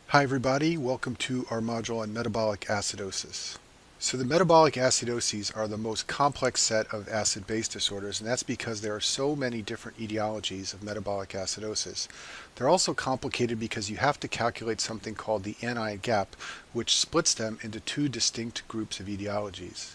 Hi everybody, welcome to our module on metabolic acidosis. So the metabolic acidoses are the most complex set of acid-base disorders, and that's because there are so many different etiologies of metabolic acidosis. They're also complicated because you have to calculate something called the anion gap, which splits them into two distinct groups of etiologies.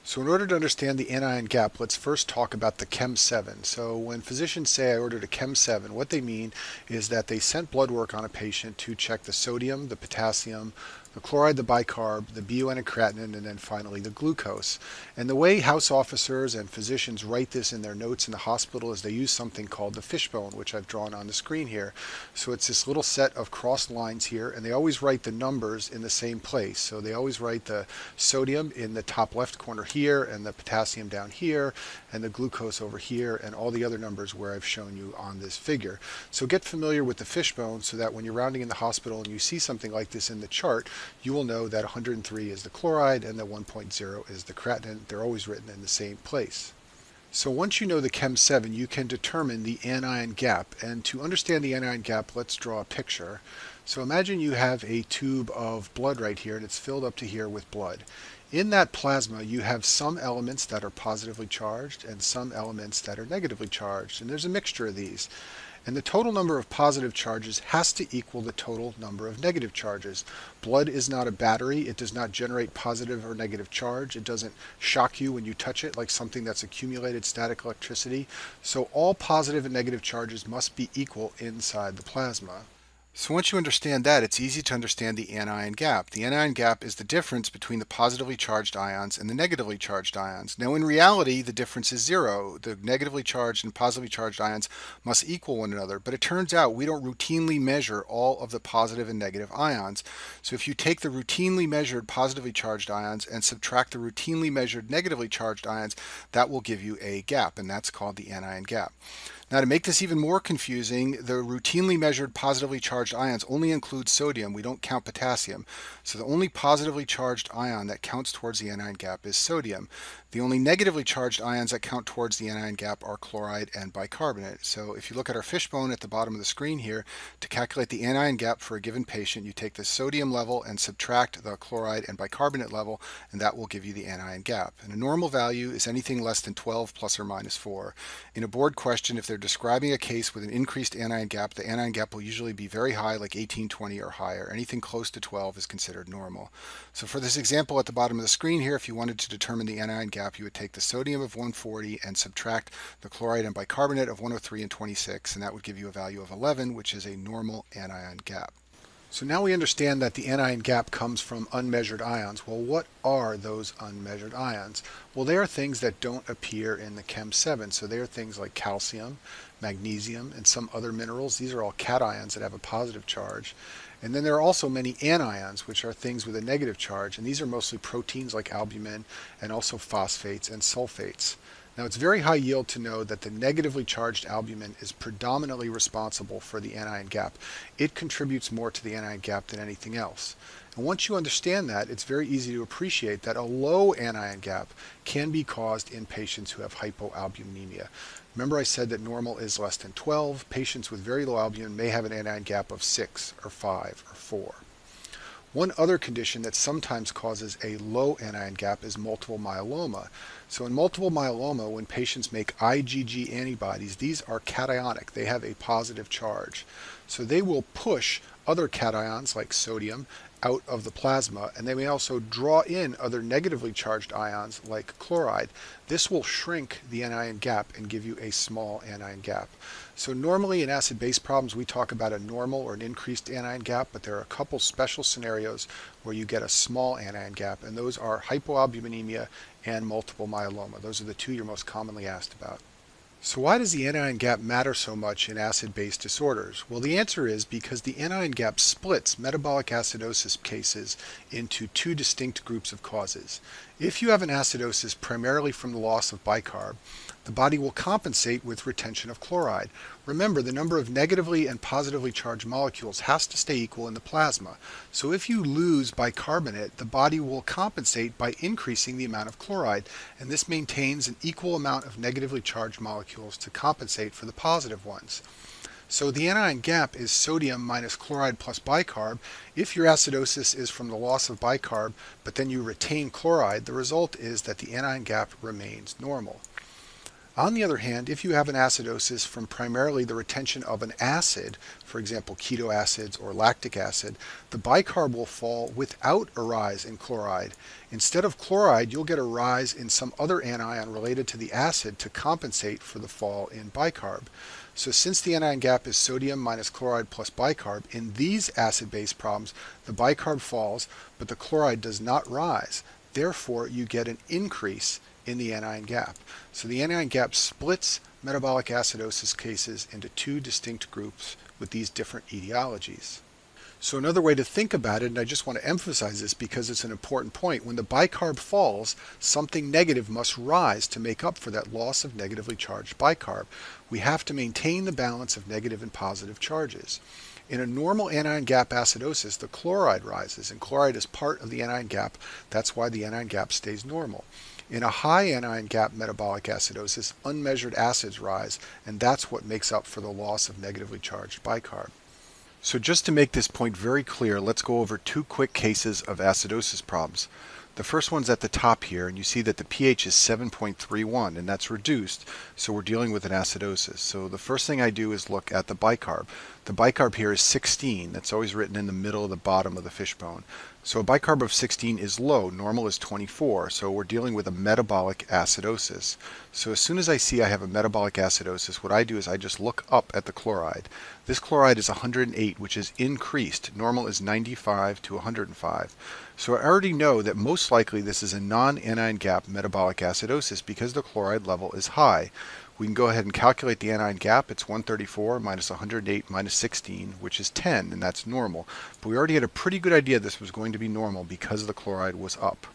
So in order to understand the anion gap, let's first talk about the Chem 7. So when physicians say I ordered a Chem 7, what they mean is that they sent blood work on a patient to check the sodium, the potassium, the chloride, the bicarb, the BUN and creatinine, and then finally the glucose. And the way house officers and physicians write this in their notes in the hospital is they use something called the fishbone, which I've drawn on the screen here. So it's this little set of crossed lines here, and they always write the numbers in the same place. So they always write the sodium in the top left corner here, and the potassium down here, and the glucose over here, and all the other numbers where I've shown you on this figure. So get familiar with the fishbone so that when you're rounding in the hospital and you see something like this in the chart, you will know that 103 is the chloride and that 1.0 is the creatinine. They're always written in the same place. So once you know the Chem 7, you can determine the anion gap. And to understand the anion gap, let's draw a picture. So imagine you have a tube of blood right here, and it's filled up to here with blood. In that plasma, you have some elements that are positively charged and some elements that are negatively charged. And there's a mixture of these. And the total number of positive charges has to equal the total number of negative charges. Blood is not a battery. It does not generate positive or negative charge. It doesn't shock you when you touch it like something that's accumulated static electricity. So all positive and negative charges must be equal inside the plasma. So once you understand that, it's easy to understand the anion gap. The anion gap is the difference between the positively charged ions and the negatively charged ions. Now in reality, the difference is zero. The negatively charged and positively charged ions must equal one another, but it turns out we don't routinely measure all of the positive and negative ions. So if you take the routinely measured positively charged ions and subtract the routinely measured negatively charged ions, that will give you a gap, and that's called the anion gap. Now to make this even more confusing, the routinely measured positively charged ions only include sodium. We don't count potassium. So the only positively charged ion that counts towards the anion gap is sodium. The only negatively charged ions that count towards the anion gap are chloride and bicarbonate. So if you look at our fishbone at the bottom of the screen here, to calculate the anion gap for a given patient, you take the sodium level and subtract the chloride and bicarbonate level, and that will give you the anion gap. And a normal value is anything less than 12 plus or minus 4. In a board question, if they're describing a case with an increased anion gap, the anion gap will usually be very high, like 18, 20 or higher. Anything close to 12 is considered normal. So for this example at the bottom of the screen here, if you wanted to determine the anion gap, you would take the sodium of 140 and subtract the chloride and bicarbonate of 103 and 26, and that would give you a value of 11, which is a normal anion gap. So now we understand that the anion gap comes from unmeasured ions. Well, what are those unmeasured ions? Well, they are things that don't appear in the Chem 7. So they are things like calcium, magnesium, and some other minerals. These are all cations that have a positive charge. And then there are also many anions, which are things with a negative charge. And these are mostly proteins like albumin and also phosphates and sulfates. Now it's very high yield to know that the negatively charged albumin is predominantly responsible for the anion gap. It contributes more to the anion gap than anything else. And once you understand that, it's very easy to appreciate that a low anion gap can be caused in patients who have hypoalbuminemia. Remember I said that normal is less than 12. Patients with very low albumin may have an anion gap of 6 or 5 or 4. One other condition that sometimes causes a low anion gap is multiple myeloma. So in multiple myeloma, when patients make IgG antibodies, these are cationic. They have a positive charge. So they will push other cations like sodium out of the plasma, and they may also draw in other negatively charged ions like chloride. This will shrink the anion gap and give you a small anion gap. So normally in acid-base problems we talk about a normal or an increased anion gap, but there are a couple special scenarios where you get a small anion gap, and those are hypoalbuminemia and multiple myeloma. Those are the two you're most commonly asked about. So why does the anion gap matter so much in acid-base disorders? Well, the answer is because the anion gap splits metabolic acidosis cases into two distinct groups of causes. If you have an acidosis primarily from the loss of bicarb, the body will compensate with retention of chloride. Remember, the number of negatively and positively charged molecules has to stay equal in the plasma. So if you lose bicarbonate, the body will compensate by increasing the amount of chloride, and this maintains an equal amount of negatively charged molecules to compensate for the positive ones. So the anion gap is sodium minus chloride plus bicarb. If your acidosis is from the loss of bicarb, but then you retain chloride, the result is that the anion gap remains normal. On the other hand, if you have an acidosis from primarily the retention of an acid, for example keto acids or lactic acid, the bicarb will fall without a rise in chloride. Instead of chloride, you'll get a rise in some other anion related to the acid to compensate for the fall in bicarb. So since the anion gap is sodium minus chloride plus bicarb, in these acid-base problems, the bicarb falls, but the chloride does not rise. Therefore, you get an increase in the anion gap. So the anion gap splits metabolic acidosis cases into two distinct groups with these different etiologies. So another way to think about it, and I just want to emphasize this because it's an important point, when the bicarb falls, something negative must rise to make up for that loss of negatively charged bicarb. We have to maintain the balance of negative and positive charges. In a normal anion gap acidosis, the chloride rises, and chloride is part of the anion gap. That's why the anion gap stays normal. In a high anion gap metabolic acidosis, unmeasured acids rise, and that's what makes up for the loss of negatively charged bicarb. So just to make this point very clear, let's go over two quick cases of acidosis problems. The first one's at the top here, and you see that the pH is 7.31, and that's reduced, so we're dealing with an acidosis. So the first thing I do is look at the bicarb. The bicarb here is 16. That's always written in the middle of the bottom of the fishbone. So a bicarb of 16 is low. Normal is 24, so we're dealing with a metabolic acidosis. So as soon as I see I have a metabolic acidosis, what I do is I just look up at the chloride. This chloride is 108, which is increased. Normal is 95 to 105. So I already know that most likely this is a non-anion gap metabolic acidosis because the chloride level is high. We can go ahead and calculate the anion gap. It's 134 minus 108 minus 16, which is 10, and that's normal. But we already had a pretty good idea this was going to be normal because the chloride was up.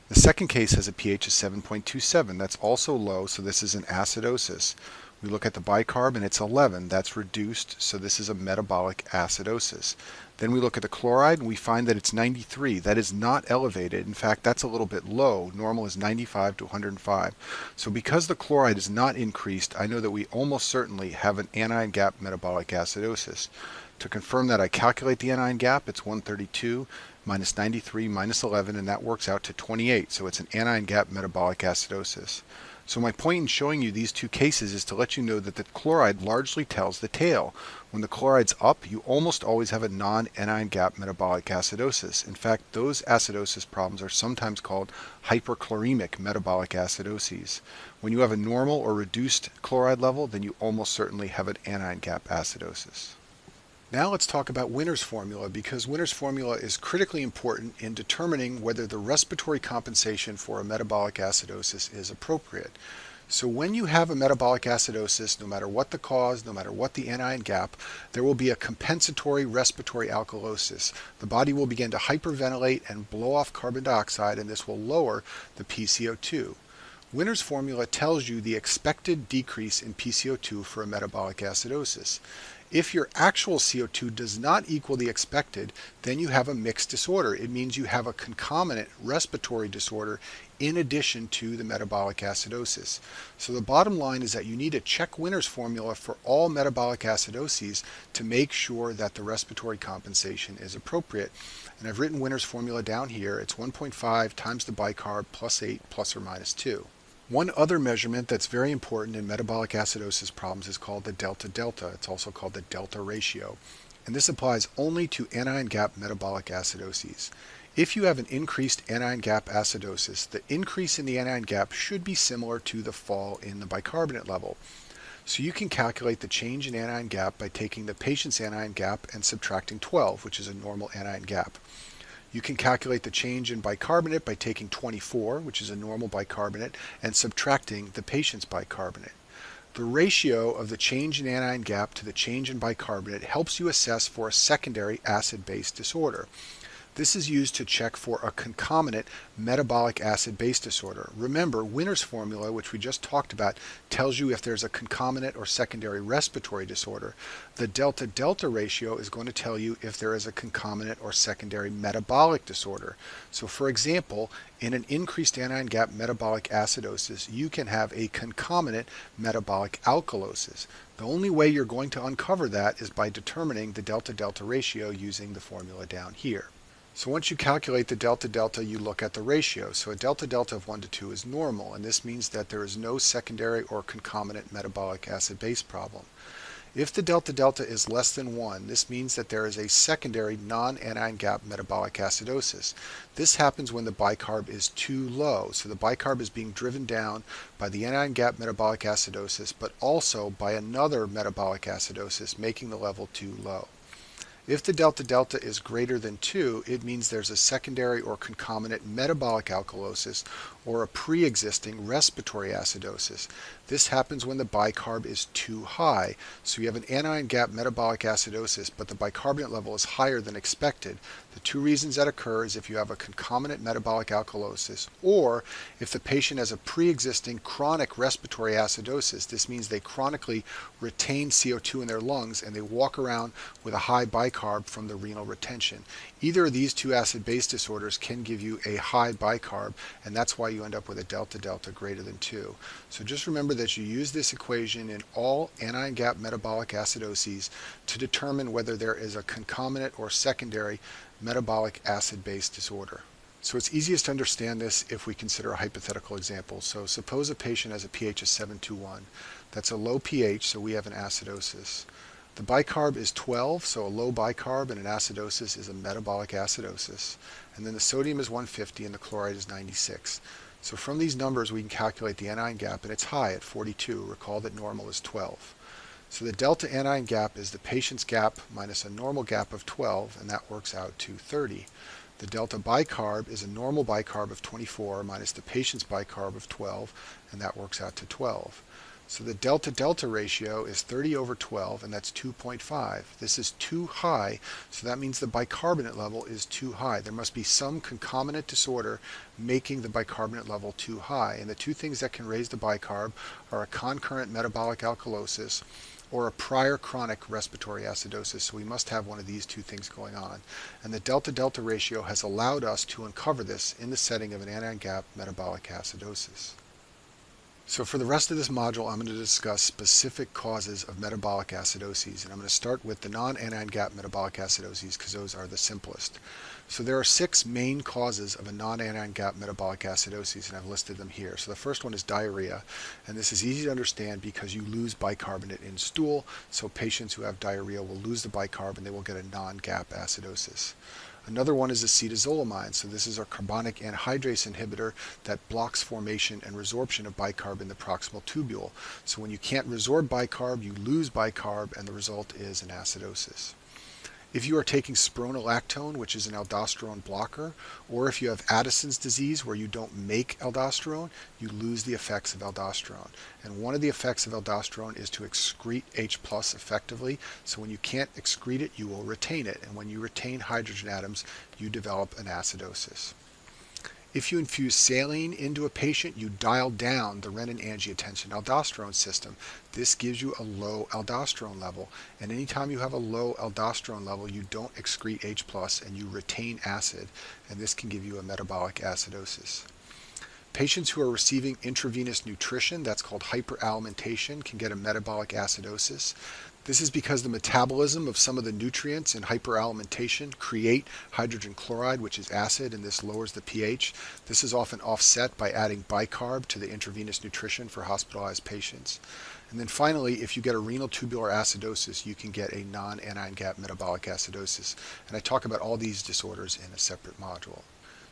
The second case has a pH of 7.27. That's also low, so this is an acidosis. We look at the bicarb and it's 11. That's reduced, so this is a metabolic acidosis. Then we look at the chloride and we find that it's 93. That is not elevated. In fact, that's a little bit low. Normal is 95 to 105. So because the chloride is not increased, I know that we almost certainly have an anion gap metabolic acidosis. To confirm that, I calculate the anion gap. It's 132 minus 93 minus 11, and that works out to 28. So it's an anion gap metabolic acidosis. So my point in showing you these two cases is to let you know that the chloride largely tells the tale. When the chloride's up, you almost always have a non-anion gap metabolic acidosis. In fact, those acidosis problems are sometimes called hyperchloremic metabolic acidoses. When you have a normal or reduced chloride level, then you almost certainly have an anion gap acidosis. Now let's talk about Winner's formula, because Winner's formula is critically important in determining whether the respiratory compensation for a metabolic acidosis is appropriate. So when you have a metabolic acidosis, no matter what the cause, no matter what the anion gap, there will be a compensatory respiratory alkalosis. The body will begin to hyperventilate and blow off carbon dioxide, and this will lower the PCO2. Winner's formula tells you the expected decrease in PCO2 for a metabolic acidosis. If your actual CO2 does not equal the expected, then you have a mixed disorder. It means you have a concomitant respiratory disorder in addition to the metabolic acidosis. So the bottom line is that you need to check Winner's formula for all metabolic acidoses to make sure that the respiratory compensation is appropriate. And I've written Winner's formula down here. It's 1.5 times the bicarb plus 8 plus or minus 2. One other measurement that's very important in metabolic acidosis problems is called the delta-delta. It's also called the delta ratio. And this applies only to anion gap metabolic acidoses. If you have an increased anion gap acidosis, the increase in the anion gap should be similar to the fall in the bicarbonate level. So you can calculate the change in anion gap by taking the patient's anion gap and subtracting 12, which is a normal anion gap. You can calculate the change in bicarbonate by taking 24, which is a normal bicarbonate, and subtracting the patient's bicarbonate. The ratio of the change in anion gap to the change in bicarbonate helps you assess for a secondary acid-base disorder. This is used to check for a concomitant metabolic acid-base disorder. Remember, Winner's formula, which we just talked about, tells you if there's a concomitant or secondary respiratory disorder. The delta-delta ratio is going to tell you if there is a concomitant or secondary metabolic disorder. So for example, in an increased anion gap metabolic acidosis, you can have a concomitant metabolic alkalosis. The only way you're going to uncover that is by determining the delta-delta ratio using the formula down here. So once you calculate the delta-delta, you look at the ratio. So a delta-delta of 1 to 2 is normal, and this means that there is no secondary or concomitant metabolic acid-base problem. If the delta-delta is less than 1, this means that there is a secondary non-anion gap metabolic acidosis. This happens when the bicarb is too low. So the bicarb is being driven down by the anion gap metabolic acidosis, but also by another metabolic acidosis, making the level too low. If the delta-delta is greater than 2, it means there's a secondary or concomitant metabolic alkalosis or a pre-existing respiratory acidosis. This happens when the bicarb is too high. So you have an anion gap metabolic acidosis, but the bicarbonate level is higher than expected. The two reasons that occur is if you have a concomitant metabolic alkalosis, or if the patient has a pre-existing chronic respiratory acidosis. This means they chronically retain CO2 in their lungs and they walk around with a high bicarb from the renal retention. Either of these two acid-base disorders can give you a high bicarb, and that's why you end up with a delta-delta greater than 2. So just remember that you use this equation in all anion gap metabolic acidoses to determine whether there is a concomitant or secondary metabolic acid-base disorder. So it's easiest to understand this if we consider a hypothetical example. So suppose a patient has a pH of 721. That's a low pH, so we have an acidosis. The bicarb is 12, so a low bicarb and an acidosis is a metabolic acidosis. And then the sodium is 150 and the chloride is 96. So from these numbers we can calculate the anion gap, and it's high at 42. Recall that normal is 12. So the delta anion gap is the patient's gap minus a normal gap of 12, and that works out to 30. The delta bicarb is a normal bicarb of 24 minus the patient's bicarb of 12, and that works out to 12. So the delta-delta ratio is 30 over 12, and that's 2.5. This is too high, so that means the bicarbonate level is too high. There must be some concomitant disorder making the bicarbonate level too high. And the two things that can raise the bicarb are a concurrent metabolic alkalosis or a prior chronic respiratory acidosis. So we must have one of these two things going on. And the delta-delta ratio has allowed us to uncover this in the setting of an anion gap metabolic acidosis. So for the rest of this module, I'm going to discuss specific causes of metabolic acidoses, and I'm going to start with the non-anion gap metabolic acidoses because those are the simplest. So there are 6 main causes of a non-anion gap metabolic acidosis, and I've listed them here. So the first one is diarrhea, and this is easy to understand because you lose bicarbonate in stool, so patients who have diarrhea will lose the bicarb and they will get a non-gap acidosis. Another one is acetazolamide. So this is our carbonic anhydrase inhibitor that blocks formation and resorption of bicarb in the proximal tubule. So when you can't resorb bicarb, you lose bicarb, and the result is an acidosis. If you are taking spironolactone, which is an aldosterone blocker, or if you have Addison's disease where you don't make aldosterone, you lose the effects of aldosterone. And one of the effects of aldosterone is to excrete H+ effectively. So when you can't excrete it, you will retain it. And when you retain hydrogen atoms, you develop an acidosis. If you infuse saline into a patient, you dial down the renin-angiotensin-aldosterone system. This gives you a low aldosterone level. And anytime you have a low aldosterone level, you don't excrete H+ and you retain acid. And this can give you a metabolic acidosis. Patients who are receiving intravenous nutrition, that's called hyperalimentation, can get a metabolic acidosis. This is because the metabolism of some of the nutrients in hyperalimentation create hydrogen chloride, which is acid, and this lowers the pH. This is often offset by adding bicarb to the intravenous nutrition for hospitalized patients. And then finally, if you get a renal tubular acidosis, you can get a non-anion gap metabolic acidosis. And I talk about all these disorders in a separate module.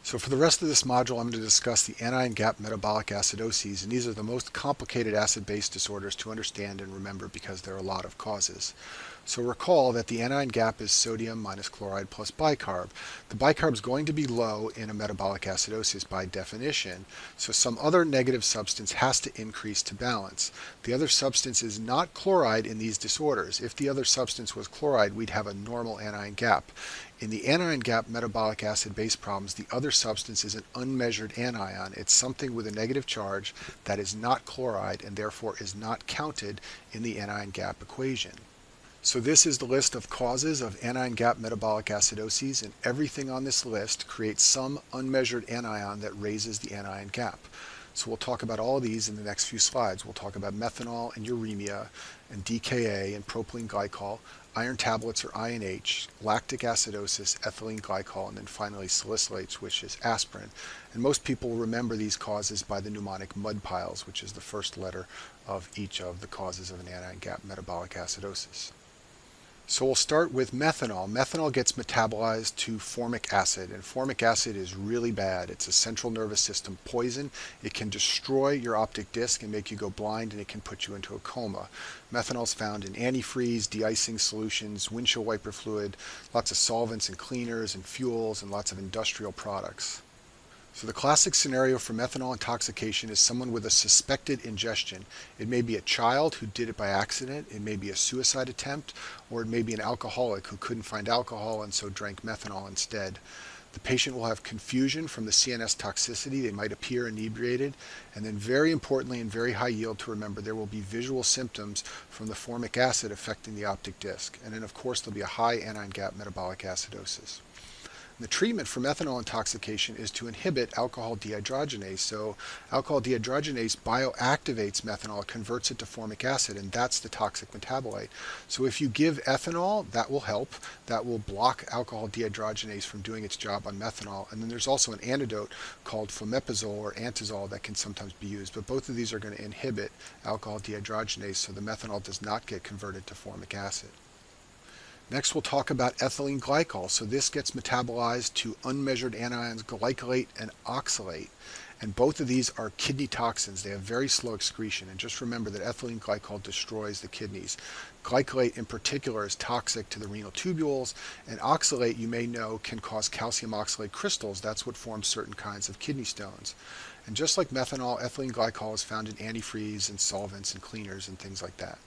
So for the rest of this module, I'm going to discuss the anion gap metabolic acidoses, and these are the most complicated acid-base disorders to understand and remember because there are a lot of causes. So recall that the anion gap is sodium minus chloride plus bicarb. The bicarb is going to be low in a metabolic acidosis by definition, so some other negative substance has to increase to balance. The other substance is not chloride in these disorders. If the other substance was chloride, we'd have a normal anion gap. In the anion gap metabolic acid-base problems, the other substance is an unmeasured anion. It's something with a negative charge that is not chloride and therefore is not counted in the anion gap equation. So this is the list of causes of anion gap metabolic acidoses, and everything on this list creates some unmeasured anion that raises the anion gap. So we'll talk about all of these in the next few slides. We'll talk about methanol and uremia and DKA and propylene glycol, iron tablets or INH, lactic acidosis, ethylene glycol, and then finally salicylates, which is aspirin. And most people remember these causes by the mnemonic MUD piles, which is the first letter of each of the causes of an anion gap metabolic acidosis. So we'll start with methanol. Methanol gets metabolized to formic acid, and formic acid is really bad. It's a central nervous system poison. It can destroy your optic disc and make you go blind, and it can put you into a coma. Methanol is found in antifreeze, de-icing solutions, windshield wiper fluid, lots of solvents and cleaners and fuels, and lots of industrial products. So the classic scenario for methanol intoxication is someone with a suspected ingestion. It may be a child who did it by accident, it may be a suicide attempt, or it may be an alcoholic who couldn't find alcohol and so drank methanol instead. The patient will have confusion from the CNS toxicity. They might appear inebriated. And then very importantly and very high yield to remember, there will be visual symptoms from the formic acid affecting the optic disc. And then of course there'll be a high anion gap metabolic acidosis. The treatment for methanol intoxication is to inhibit alcohol dehydrogenase. So alcohol dehydrogenase bioactivates methanol, converts it to formic acid, and that's the toxic metabolite. So if you give ethanol, that will help. That will block alcohol dehydrogenase from doing its job on methanol. And then there's also an antidote called fomepizole or antizol that can sometimes be used. But both of these are going to inhibit alcohol dehydrogenase so the methanol does not get converted to formic acid. Next, we'll talk about ethylene glycol. So this gets metabolized to unmeasured anions glycolate and oxalate. And both of these are kidney toxins. They have very slow excretion. And just remember that ethylene glycol destroys the kidneys. Glycolate in particular is toxic to the renal tubules. And oxalate, you may know, can cause calcium oxalate crystals. That's what forms certain kinds of kidney stones. And just like methanol, ethylene glycol is found in antifreeze and solvents and cleaners and things like that.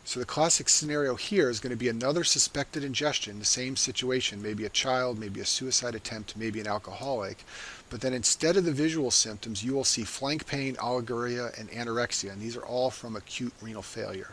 So the classic scenario here is going to be another suspected ingestion, the same situation, maybe a child, maybe a suicide attempt, maybe an alcoholic. But then instead of the visual symptoms, you will see flank pain, oliguria, and anorexia. And these are all from acute renal failure.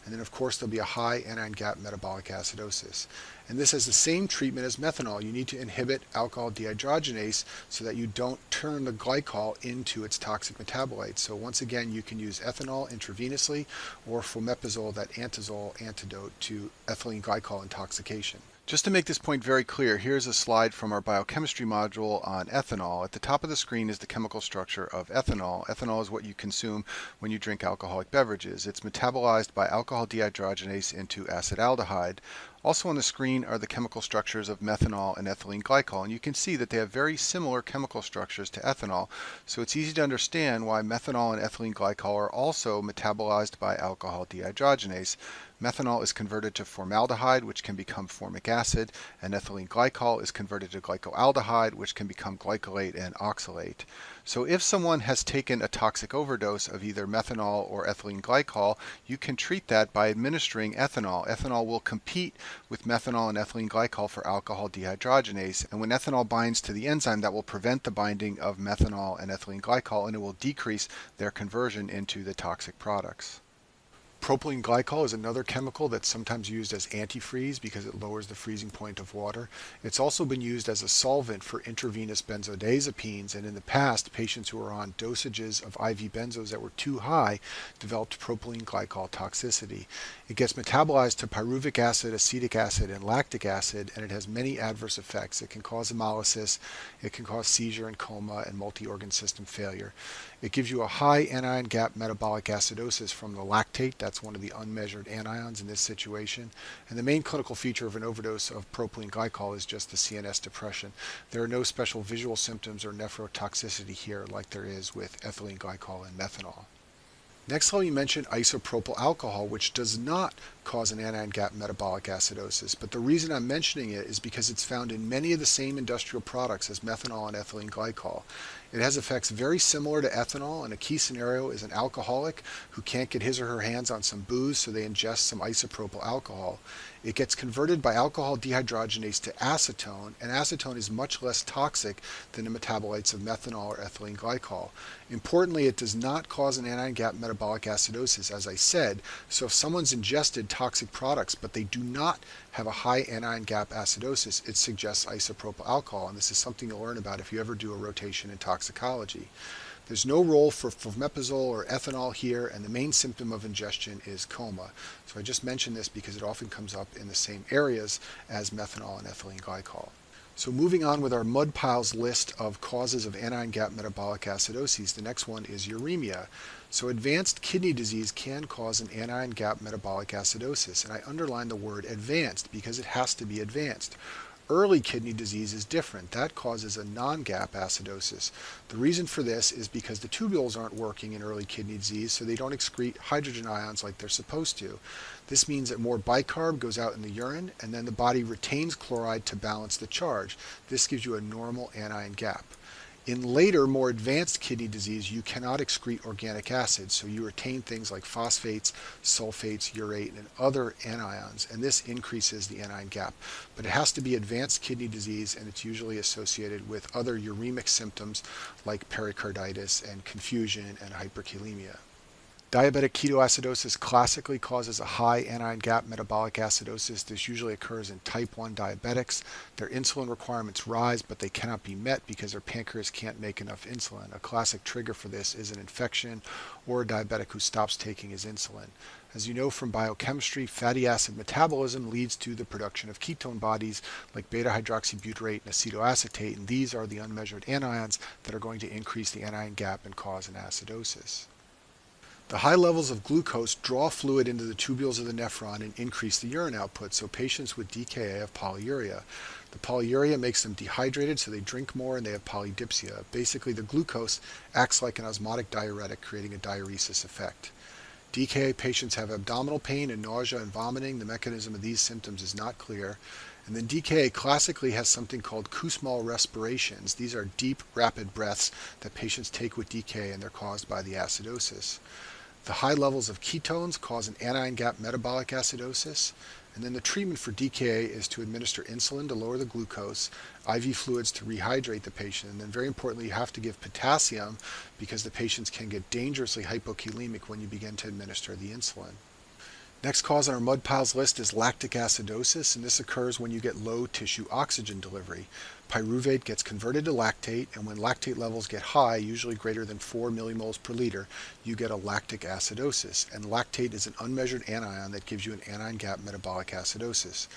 And then of course there'll be a high anion gap metabolic acidosis. And this has the same treatment as methanol. You need to inhibit alcohol dehydrogenase so that you don't turn the glycol into its toxic metabolite. So once again, you can use ethanol intravenously or fomepizole, that antizol antidote to ethylene glycol intoxication. Just to make this point very clear, here's a slide from our biochemistry module on ethanol. At the top of the screen is the chemical structure of ethanol. Ethanol is what you consume when you drink alcoholic beverages. It's metabolized by alcohol dehydrogenase into acetaldehyde. Also on the screen are the chemical structures of methanol and ethylene glycol, and you can see that they have very similar chemical structures to ethanol, so it's easy to understand why methanol and ethylene glycol are also metabolized by alcohol dehydrogenase. Methanol is converted to formaldehyde, which can become formic acid, and ethylene glycol is converted to glycoaldehyde, which can become glycolate and oxalate. So if someone has taken a toxic overdose of either methanol or ethylene glycol, you can treat that by administering ethanol. Ethanol will compete with methanol and ethylene glycol for alcohol dehydrogenase, and when ethanol binds to the enzyme, that will prevent the binding of methanol and ethylene glycol, and it will decrease their conversion into the toxic products. Propylene glycol is another chemical that's sometimes used as antifreeze because it lowers the freezing point of water. It's also been used as a solvent for intravenous benzodiazepines, and in the past, patients who were on dosages of IV benzos that were too high developed propylene glycol toxicity. It gets metabolized to pyruvic acid, acetic acid, and lactic acid, and it has many adverse effects. It can cause hemolysis, it can cause seizure and coma, and multi-organ system failure. It gives you a high anion gap metabolic acidosis from the lactate. That's one of the unmeasured anions in this situation. And the main clinical feature of an overdose of propylene glycol is just the CNS depression. There are no special visual symptoms or nephrotoxicity here like there is with ethylene glycol and methanol. Next, let me mention isopropyl alcohol, which does not cause an anion gap metabolic acidosis. But the reason I'm mentioning it is because it's found in many of the same industrial products as methanol and ethylene glycol. It has effects very similar to ethanol, and a key scenario is an alcoholic who can't get his or her hands on some booze, so they ingest some isopropyl alcohol. It gets converted by alcohol dehydrogenase to acetone, and acetone is much less toxic than the metabolites of methanol or ethylene glycol. Importantly, it does not cause an anion gap metabolic acidosis, as I said, so if someone's ingested toxic products but they do not have a high anion gap acidosis, it suggests isopropyl alcohol, and this is something you'll learn about if you ever do a rotation in toxicology. There's no role for fomepizole or ethanol here, and the main symptom of ingestion is coma. So I just mentioned this because it often comes up in the same areas as methanol and ethylene glycol. So moving on with our mud piles list of causes of anion gap metabolic acidosis, the next one is uremia. So advanced kidney disease can cause an anion gap metabolic acidosis, and I underline the word advanced because it has to be advanced. Early kidney disease is different. That causes a non-gap acidosis. The reason for this is because the tubules aren't working in early kidney disease, so they don't excrete hydrogen ions like they're supposed to. This means that more bicarb goes out in the urine, and then the body retains chloride to balance the charge. This gives you a normal anion gap. In later, more advanced kidney disease, you cannot excrete organic acids, so you retain things like phosphates, sulfates, urate, and other anions, and this increases the anion gap. But it has to be advanced kidney disease, and it's usually associated with other uremic symptoms like pericarditis and confusion and hyperkalemia. Diabetic ketoacidosis classically causes a high anion gap metabolic acidosis. This usually occurs in type 1 diabetics. Their insulin requirements rise, but they cannot be met because their pancreas can't make enough insulin. A classic trigger for this is an infection or a diabetic who stops taking his insulin. As you know from biochemistry, fatty acid metabolism leads to the production of ketone bodies like beta-hydroxybutyrate and acetoacetate, and these are the unmeasured anions that are going to increase the anion gap and cause an acidosis. The high levels of glucose draw fluid into the tubules of the nephron and increase the urine output, so patients with DKA have polyuria. The polyuria makes them dehydrated, so they drink more and they have polydipsia. Basically, the glucose acts like an osmotic diuretic, creating a diuresis effect. DKA patients have abdominal pain and nausea and vomiting. The mechanism of these symptoms is not clear. And then DKA classically has something called Kussmaul respirations. These are deep, rapid breaths that patients take with DKA, and they're caused by the acidosis. The high levels of ketones cause an anion gap metabolic acidosis, and then the treatment for DKA is to administer insulin to lower the glucose, IV fluids to rehydrate the patient, and then very importantly you have to give potassium because the patients can get dangerously hypokalemic when you begin to administer the insulin. Next cause on our mud piles list is lactic acidosis, and this occurs when you get low tissue oxygen delivery. Pyruvate gets converted to lactate, and when lactate levels get high, usually greater than 4 millimoles per liter, you get a lactic acidosis. And lactate is an unmeasured anion that gives you an anion gap metabolic acidosis.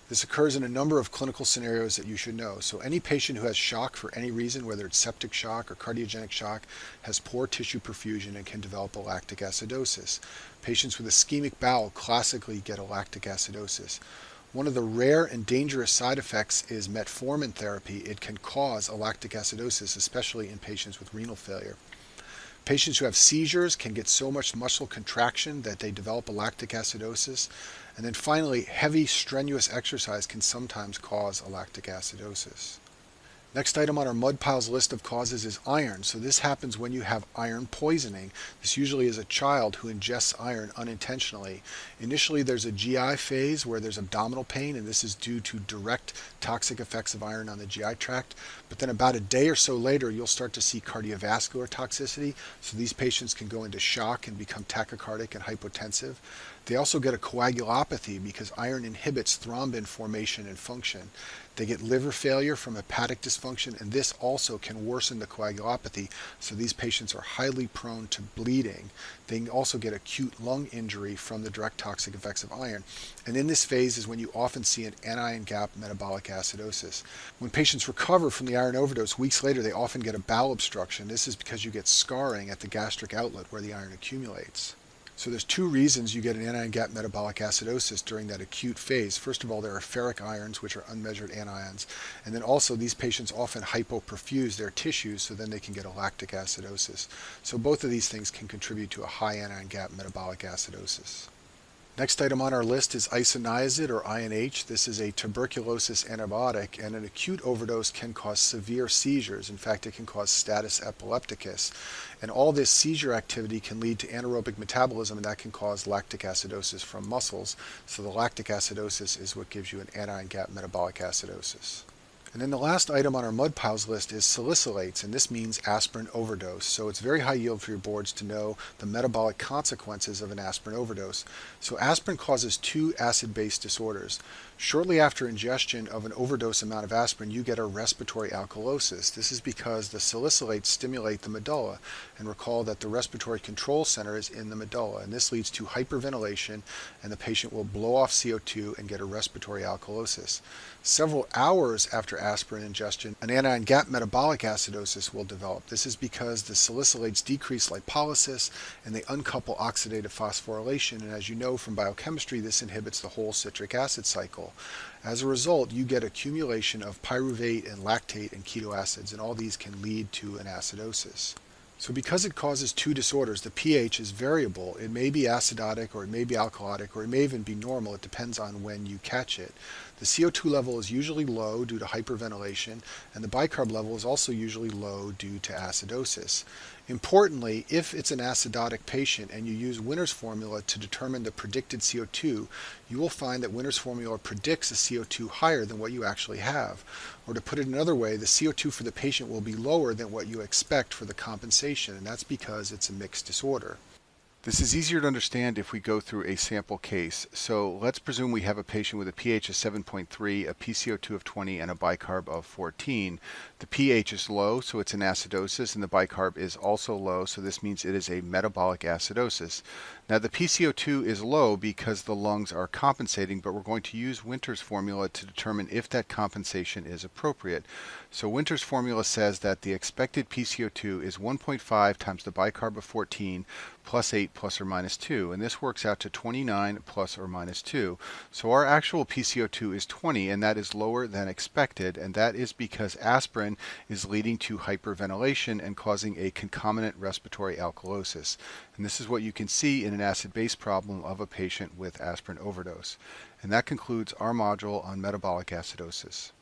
This occurs in a number of clinical scenarios that you should know. So any patient who has shock for any reason, whether it's septic shock or cardiogenic shock, has poor tissue perfusion and can develop a lactic acidosis. Patients with ischemic bowel classically get a lactic acidosis. One of the rare and dangerous side effects is metformin therapy. It can cause a lactic acidosis, especially in patients with renal failure. Patients who have seizures can get so much muscle contraction that they develop a lactic acidosis. And then finally, heavy, strenuous exercise can sometimes cause a lactic acidosis. Next item on our mud piles list of causes is iron. So this happens when you have iron poisoning. This usually is a child who ingests iron unintentionally. Initially there's a GI phase where there's abdominal pain, and this is due to direct toxic effects of iron on the GI tract. But then about a day or so later you'll start to see cardiovascular toxicity. So these patients can go into shock and become tachycardic and hypotensive. They also get a coagulopathy because iron inhibits thrombin formation and function. They get liver failure from hepatic dysfunction, and this also can worsen the coagulopathy, so these patients are highly prone to bleeding. They can also get acute lung injury from the direct toxic effects of iron. And in this phase is when you often see an anion gap metabolic acidosis. When patients recover from the iron overdose, weeks later they often get a bowel obstruction. This is because you get scarring at the gastric outlet where the iron accumulates. So there's two reasons you get an anion gap metabolic acidosis during that acute phase. First of all, there are ferric irons, which are unmeasured anions. And then also these patients often hypoperfuse their tissues, so then they can get a lactic acidosis. So both of these things can contribute to a high anion gap metabolic acidosis. Next item on our list is isoniazid, or INH. This is a tuberculosis antibiotic, and an acute overdose can cause severe seizures. In fact, it can cause status epilepticus. And all this seizure activity can lead to anaerobic metabolism, and that can cause lactic acidosis from muscles. So the lactic acidosis is what gives you an anion gap metabolic acidosis. And then the last item on our mud piles list is salicylates, and this means aspirin overdose. So it's very high yield for your boards to know the metabolic consequences of an aspirin overdose. So aspirin causes two acid-base disorders. Shortly after ingestion of an overdose amount of aspirin, you get a respiratory alkalosis. This is because the salicylates stimulate the medulla, and recall that the respiratory control center is in the medulla, and this leads to hyperventilation, and the patient will blow off CO2 and get a respiratory alkalosis. Several hours after aspirin ingestion, an anion gap metabolic acidosis will develop. This is because the salicylates decrease lipolysis and they uncouple oxidative phosphorylation, and as you know from biochemistry, this inhibits the whole citric acid cycle. As a result, you get accumulation of pyruvate and lactate and ketoacids, and all these can lead to an acidosis. So because it causes two disorders, the pH is variable. It may be acidotic, or it may be alkalotic, or it may even be normal. It depends on when you catch it. The CO2 level is usually low due to hyperventilation, and the bicarb level is also usually low due to acidosis. Importantly, if it's an acidotic patient and you use Winter's formula to determine the predicted CO2, you will find that Winter's formula predicts a CO2 higher than what you actually have. Or to put it another way, the CO2 for the patient will be lower than what you expect for the compensation, and that's because it's a mixed disorder. This is easier to understand if we go through a sample case. So let's presume we have a patient with a pH of 7.3, a PCO2 of 20, and a bicarb of 14. The pH is low, so it's an acidosis, and the bicarb is also low, so this means it is a metabolic acidosis. Now the PCO2 is low because the lungs are compensating, but we're going to use Winter's formula to determine if that compensation is appropriate. So Winter's formula says that the expected PCO2 is 1.5 times the bicarb of 14 plus 8 plus or minus 2, and this works out to 29 plus or minus 2. So our actual PCO2 is 20, and that is lower than expected, and that is because aspirin is leading to hyperventilation and causing a concomitant respiratory alkalosis. And this is what you can see in an acid-base problem of a patient with aspirin overdose. And that concludes our module on metabolic acidosis.